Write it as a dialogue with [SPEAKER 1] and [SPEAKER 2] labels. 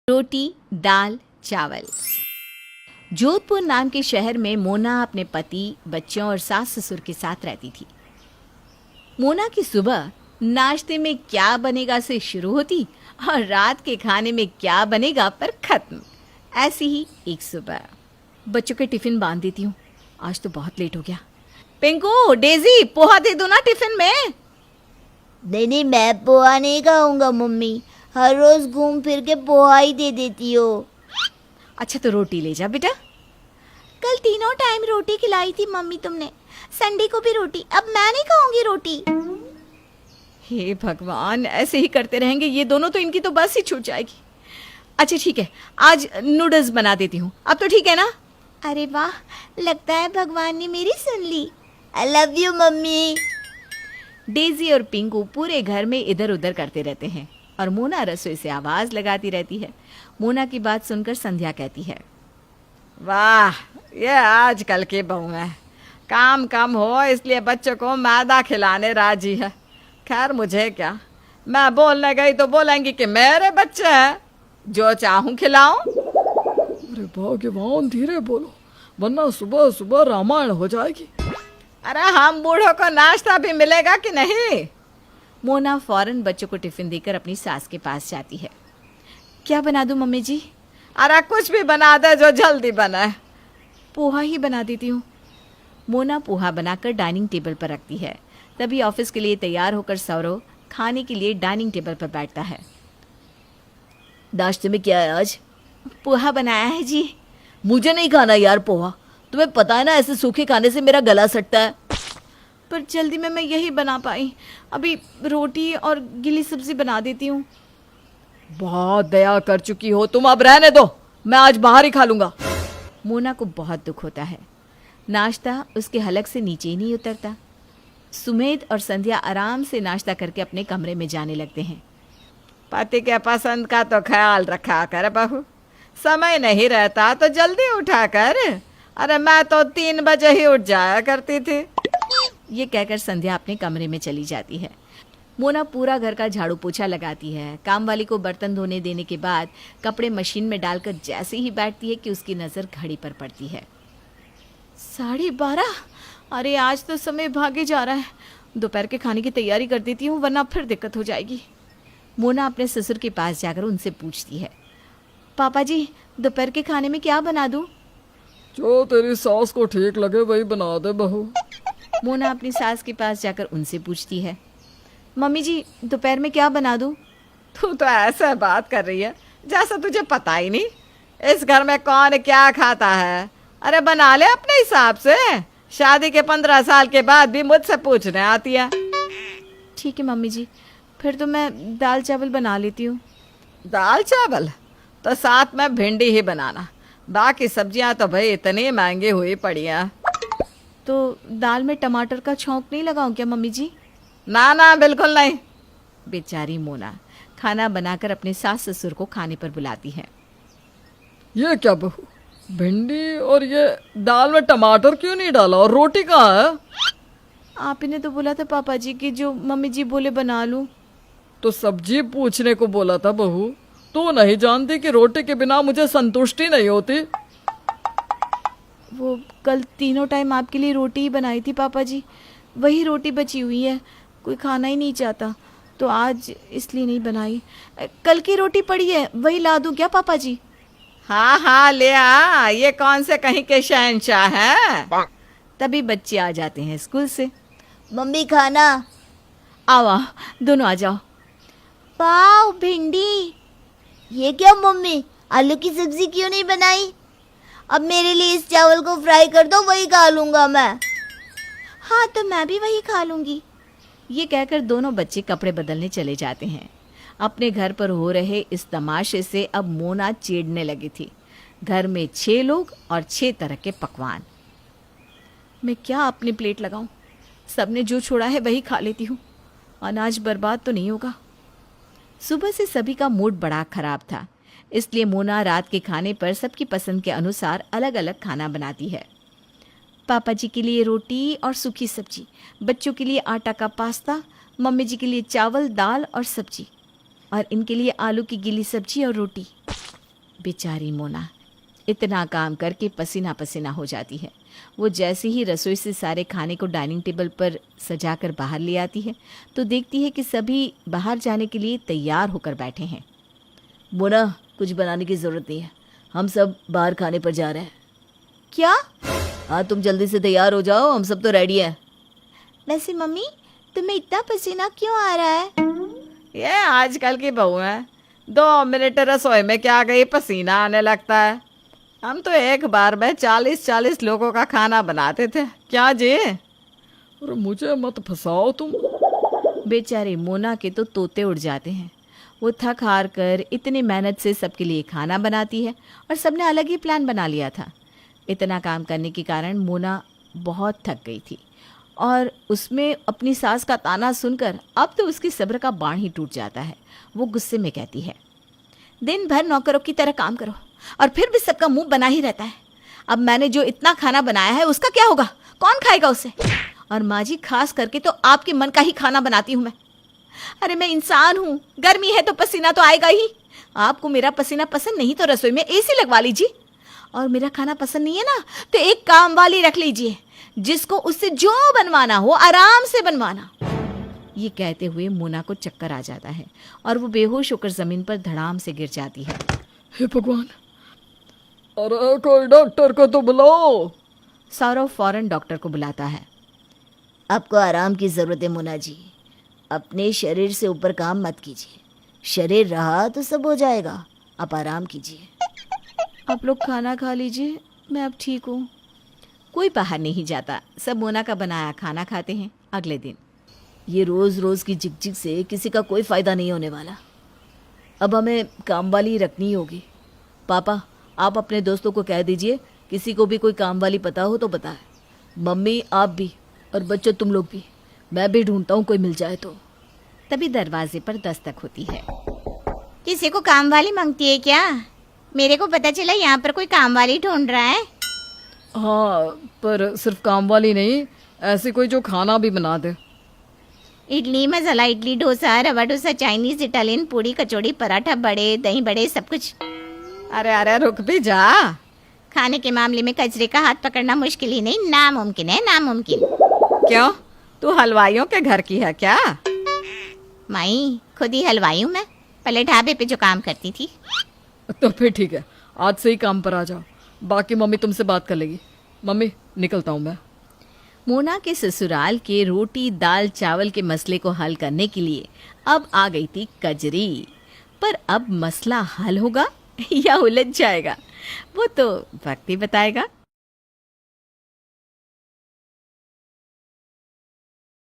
[SPEAKER 1] रोटी दाल चावल। जोधपुर नाम के शहर में मोना अपने पति, बच्चों और सास ससुर के साथ रहती थी। मोना की सुबह नाश्ते में क्या बनेगा से शुरू होती और रात के खाने में क्या बनेगा पर खत्म। ऐसी ही एक सुबह। बच्चों के टिफिन बांध देती हूँ, आज तो बहुत लेट हो गया। पिंकू, डेजी, पोहा दे दो ना टिफिन में।
[SPEAKER 2] नहीं, मैं पोहा नहीं खाऊंगा मम्मी, हर रोज घूम फिर के पोहा ही दे देती हो।
[SPEAKER 1] अच्छा तो रोटी ले जा बेटा।
[SPEAKER 2] कल तीनों टाइम रोटी खिलाई थी मम्मी तुमने, संडे को भी रोटी, अब मैं नहीं खाऊंगी रोटी।
[SPEAKER 1] हे भगवान, ऐसे ही करते रहेंगे ये दोनों तो इनकी तो बस ही छूट जाएगी। अच्छा ठीक है, आज नूडल्स बना देती हूँ, अब तो ठीक है ना?
[SPEAKER 2] अरे वाह, लगता है भगवान ने मेरी सुन ली। I love you mummy.
[SPEAKER 1] Daisy और पिंकू पूरे घर में इधर उधर करते रहते हैं और मोना रसोई से आवाज लगाती रहती है। मोना की बात सुनकर संध्या कहती है, वाह, ये आजकल की बहू है, काम कम हो इसलिए बच्चों को मैदा खिलाने राजी है। खैर मुझे क्या, मैं बोलने गई तो बोलेंगी कि मेरे बच्चे हैं, जो चाहूं खिलाऊं।
[SPEAKER 3] अरे भगवान, धीरे बोलो वरना सुबह सुबह रामायण हो जाएगी।
[SPEAKER 1] अरे हम बूढ़ों को नाश्ता भी मिलेगा कि नहीं? मोना फौरन बच्चों को टिफिन देकर अपनी सास के पास जाती है। क्या बना दूं मम्मी जी? अरे कुछ भी बना दे जो जल्दी बने। पोहा ही बना देती हूँ। मोना पोहा बनाकर डाइनिंग टेबल पर रखती है। तभी ऑफिस के लिए तैयार होकर सौरव खाने के लिए डाइनिंग टेबल पर बैठता है।
[SPEAKER 2] नाश्ते में क्या है आज?
[SPEAKER 1] पोहा बनाया है जी।
[SPEAKER 2] मुझे नहीं खाना यार पोहा, तुम्हें पता है ना ऐसे सूखे खाने से मेरा गला सटता है।
[SPEAKER 1] पर जल्दी में मैं यही बना पाई, अभी रोटी और गीली सब्जी बना देती हूँ।
[SPEAKER 3] बहुत दया कर चुकी हो तुम, अब रहने दो, मैं आज बाहर ही खा लूंगा।
[SPEAKER 1] मोना को बहुत दुख होता है। नाश्ता उसके हलक से नीचे ही नहीं उतरता। सुमेध और संध्या आराम से नाश्ता करके अपने कमरे में जाने लगते हैं। पति के पसंद का तो ख्याल रखा कर बहू, समय नहीं रहता तो जल्दी उठा कर। अरे मैं तो 3 बजे ही उठ जाया करती थी। ये कहकर संध्या अपने कमरे में चली जाती है। मोना पूरा घर का झाड़ू पोछा लगाती है। काम वाली को बर्तन धोने देने के बाद कपड़े मशीन में डालकर जैसे ही बैठती है कि उसकी नज़र घड़ी पर पड़ती है। 12:30। अरे आज तो समय भागे जा रहा है। दोपहर के खाने की तैयारी कर देती हूँ वरना फिर दिक्कत हो जाएगी। मोना अपने ससुर के पास जाकर उनसे पूछती है, पापा जी दोपहर के खाने में क्या बना दूँ?
[SPEAKER 3] जो तेरी सास को ठीक लगे वही बना दे बहू।
[SPEAKER 1] मोना अपनी सास के पास जाकर उनसे पूछती है, मम्मी जी दोपहर में क्या बना दूँ? तू तो ऐसे बात कर रही है जैसा तुझे पता ही नहीं इस घर में कौन क्या खाता है। अरे बना ले अपने हिसाब से, शादी के 15 साल के बाद भी मुझसे पूछने आती है। ठीक है मम्मी जी, फिर तो मैं दाल चावल बना लेती हूँ। दाल चावल? तो साथ में भिंडी ही बनाना, बाकी सब्जियां तो भाई इतनी महंगी हुई पड़ी हैं। तो दाल में टमाटर का छौंक नहीं लगाऊं क्या मम्मी जी? ना ना बिल्कुल नहीं। बेचारी मोना खाना बनाकर अपने सास ससुर को खाने पर बुलाती है।
[SPEAKER 3] ये क्या बहू, भिंडी और ये दाल में टमाटर क्यों नहीं डाला, और रोटी कहाँ है? आप ही ने तो बोला था पापा जी कि जो मम्मी जी बोले बना लूं। तो सब्जी पूछने को बोला था बहू, तू नहीं जानती कि रोटी के बिना मुझे संतुष्टि नहीं होती?
[SPEAKER 1] वो कल तीनों टाइम आपके लिए रोटी ही बनाई थी पापा जी, वही रोटी बची हुई है, कोई खाना ही नहीं चाहता तो आज इसलिए नहीं बनाई। कल की रोटी पड़ी है वही ला दूं क्या पापा जी? हाँ हाँ ले आ, ये कौन से कहीं के शहंशाह हैं। तभी बच्चे आ जाते हैं स्कूल से।
[SPEAKER 2] मम्मी खाना।
[SPEAKER 1] आओ दोनों आ जाओ।
[SPEAKER 2] पाव भिंडी। ये क्या मम्मी, आलू की सब्जी क्यों नहीं बनाई? अब मेरे लिए इस चावल को फ्राई कर दो, वही खा लूंगा मैं।
[SPEAKER 1] हाँ तो मैं भी वही खा लूंगी। ये कहकर दोनों बच्चे कपड़े बदलने चले जाते हैं। अपने घर पर हो रहे इस तमाशे से अब मोना चिढ़ने लगी थी। घर में 6 लोग और 6 तरह के पकवान। मैं क्या अपनी प्लेट लगाऊं? सबने जो छोड़ा है वही खा लेती हूँ, अनाज बर्बाद तो नहीं होगा। सुबह से सभी का मूड बड़ा खराब था, इसलिए मोना रात के खाने पर सबकी पसंद के अनुसार अलग अलग खाना बनाती है। पापा जी के लिए रोटी और सूखी सब्जी, बच्चों के लिए आटा का पास्ता, मम्मी जी के लिए चावल दाल और सब्जी, और इनके लिए आलू की गीली सब्जी और रोटी। बेचारी मोना इतना काम करके पसीना पसीना हो जाती है। वो जैसे ही रसोई से सारे खाने को डाइनिंग टेबल पर सजाकर बाहर ले आती है तो देखती है कि सभी बाहर जाने के लिए तैयार होकर बैठे हैं।
[SPEAKER 2] मोना, कुछ बनाने की ज़रूरत नहीं है, हम सब बाहर खाने पर जा रहे हैं।
[SPEAKER 1] क्या?
[SPEAKER 2] हाँ, तुम जल्दी से तैयार हो जाओ, हम सब तो रेडी हैं।
[SPEAKER 1] वैसे मम्मी, तुम्हें इतना पसीना क्यों आ रहा है? ये आजकल की बहू है, 2 मिनट रसोई में क्या गई पसीना आने लगता है। हम तो एक बार में 40-40 लोगों का खाना बनाते थे। क्या जी?
[SPEAKER 3] अरे मुझे मत फंसाओ तुम।
[SPEAKER 1] बेचारे मोना के तो तोते उड़ जाते हैं। वो थक हार कर इतनी मेहनत से सबके लिए खाना बनाती है और सबने अलग ही प्लान बना लिया था। इतना काम करने के कारण मोना बहुत थक गई थी और उसमें अपनी सास का ताना सुनकर अब तो उसकी सब्र का बाण ही टूट जाता है। वो गुस्से में कहती है, दिन भर नौकरों की तरह काम करो और फिर भी सबका मुंह बना ही रहता है। अब मैंने जो इतना खाना बनाया है उसका क्या होगा? कौन खाएगा उसे? और माँ जी, खास करके तो आपके मन का ही खाना बनाती हूँ मैं। अरे मैं इंसान हूँ, गर्मी है तो पसीना तो आएगा ही। आपको मेरा पसीना पसंद नहीं तो रसोई में एसी लगवा लीजिए, और मेरा खाना पसंद नहीं है ना तो एक काम वाली रख लीजिए जिसको उससे जो बनवाना हो आराम से बनवाना। ये कहते हुए मोना को चक्कर आ जाता है और वो बेहोश होकर जमीन पर धड़ाम से गिर जाती है।
[SPEAKER 3] हे भगवान, अरे कोई डॉक्टर को तो बुलाओ।
[SPEAKER 1] सौरव फौरन डॉक्टर को बुलाता है।
[SPEAKER 2] आपको आराम की ज़रूरत है मोना जी, अपने शरीर से ऊपर काम मत कीजिए। शरीर रहा तो सब हो जाएगा, आप आराम कीजिए।
[SPEAKER 1] आप लोग खाना खा लीजिए, मैं अब ठीक हूँ। कोई बाहर नहीं जाता, सब मोना का बनाया खाना खाते हैं। अगले दिन
[SPEAKER 2] ये रोज़ रोज़ की झिकझिक से किसी का कोई फ़ायदा नहीं होने वाला। अब हमें काम वाली रखनी होगी। पापा, आप अपने दोस्तों को कह दीजिए, किसी को भी कोई काम वाली पता हो तो बताए। मम्मी, आप भी, और बच्चों तुम लोग भी। मैं भी ढूंढता हूँ कोई मिल जाए तो।
[SPEAKER 1] तभी दरवाजे पर दस्तक होती है।
[SPEAKER 2] किसी को काम वाली मांगती है क्या? मेरे को पता चला यहाँ पर कोई काम वाली ढूंढ रहा है।
[SPEAKER 3] हाँ, पर सिर्फ काम वाली नहीं, ऐसी कोई जो खाना भी बना दे।
[SPEAKER 2] इडली, मसाला इडली, डोसा, रवा डोसा, चाइनीज, इटालियन, पूड़ी, कचौड़ी, पराठा, बड़े, दही बड़े, सब कुछ।
[SPEAKER 1] अरे अरे रुक भी जा।
[SPEAKER 2] खाने के मामले में कचरे का हाथ पकड़ना मुश्किल ही नहीं, नामुमकिन है, नामुमकिन।
[SPEAKER 1] क्यों, तू हलवाइयों के घर की है क्या?
[SPEAKER 2] माई, खुद ही हलवाई हूँ मैं, पहले ढाबे पे जो काम करती थी।
[SPEAKER 3] तो फिर ठीक है, आज से ही काम पर आ जाओ, बाकी मम्मी तुमसे बात कर लेगी। मम्मी, निकलता हूँ मैं।
[SPEAKER 1] मोना के ससुराल के रोटी दाल चावल के मसले को हल करने के लिए अब आ गई थी कजरी। पर अब मसला हल होगा या उलझ जाएगा, वो तो वक्त ही बताएगा।